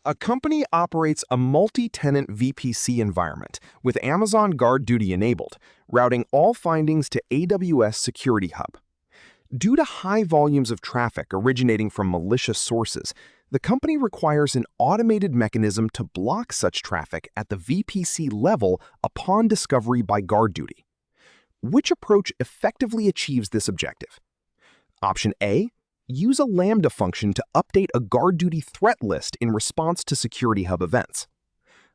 A company operates a multi-tenant VPC environment with Amazon Guard Duty enabled, routing all findings to AWS Security Hub. Due to high volumes of traffic originating from malicious sources, the company requires an automated mechanism to block such traffic at the VPC level upon discovery by Guard Duty. Which approach effectively achieves this objective? Option A. Use a Lambda function to update a Guard Duty threat list in response to Security Hub events.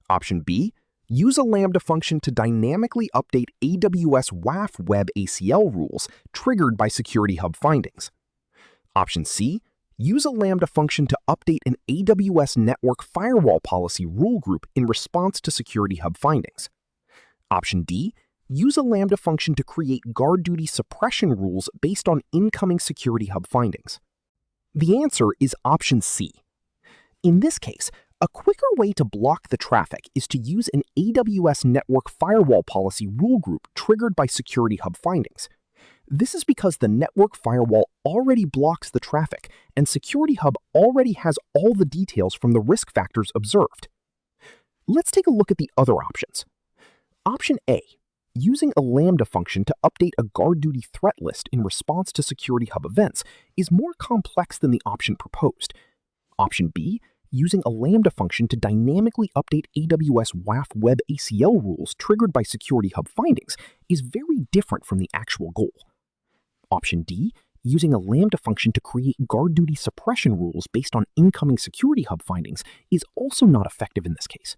Option B. Use a Lambda function to dynamically update AWS WAF web ACL rules triggered by Security Hub findings. Option C. Use a Lambda function to update an AWS network firewall policy rule group in response to Security Hub findings. Option D. Use a Lambda function to create Guard Duty suppression rules based on incoming Security Hub findings. The answer is option C. In this case, a quicker way to block the traffic is to use an AWS network firewall policy rule group triggered by Security Hub findings. This is because the network firewall already blocks the traffic, and Security Hub already has all the details from the risk factors observed. Let's take a look at the other options. Option A. Using a Lambda function to update a Guard Duty threat list in response to Security Hub events is more complex than the option proposed. Option B. Using a Lambda function to dynamically update AWS WAF web ACL rules triggered by Security Hub findings is very different from the actual goal. Option D. Using a Lambda function to create Guard Duty suppression rules based on incoming Security Hub findings is also not effective in this case.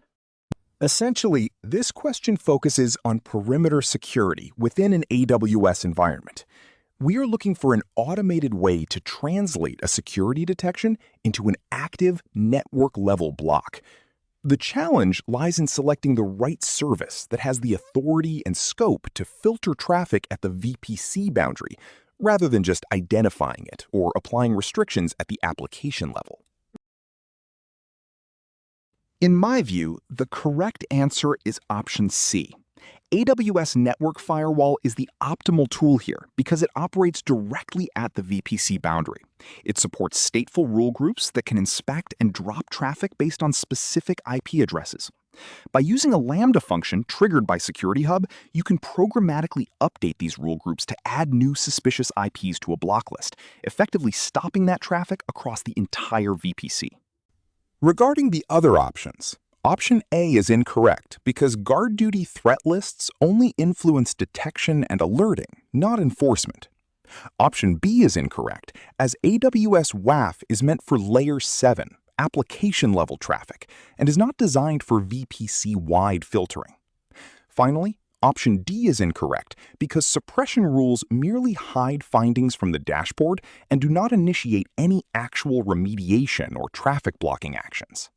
Essentially, this question focuses on perimeter security within an AWS environment. We are looking for an automated way to translate a security detection into an active network-level block. The challenge lies in selecting the right service that has the authority and scope to filter traffic at the VPC boundary, rather than just identifying it or applying restrictions at the application level. In my view, the correct answer is option C. AWS Network Firewall is the optimal tool here because it operates directly at the VPC boundary. It supports stateful rule groups that can inspect and drop traffic based on specific IP addresses. By using a Lambda function triggered by Security Hub, you can programmatically update these rule groups to add new suspicious IPs to a block list, effectively stopping that traffic across the entire VPC. Regarding the other options, option A is incorrect because Guard Duty threat lists only influence detection and alerting, not enforcement. Option B is incorrect as AWS WAF is meant for Layer 7, application-level traffic, and is not designed for VPC-wide filtering. Finally, option D is incorrect because suppression rules merely hide findings from the dashboard and do not initiate any actual remediation or traffic blocking actions.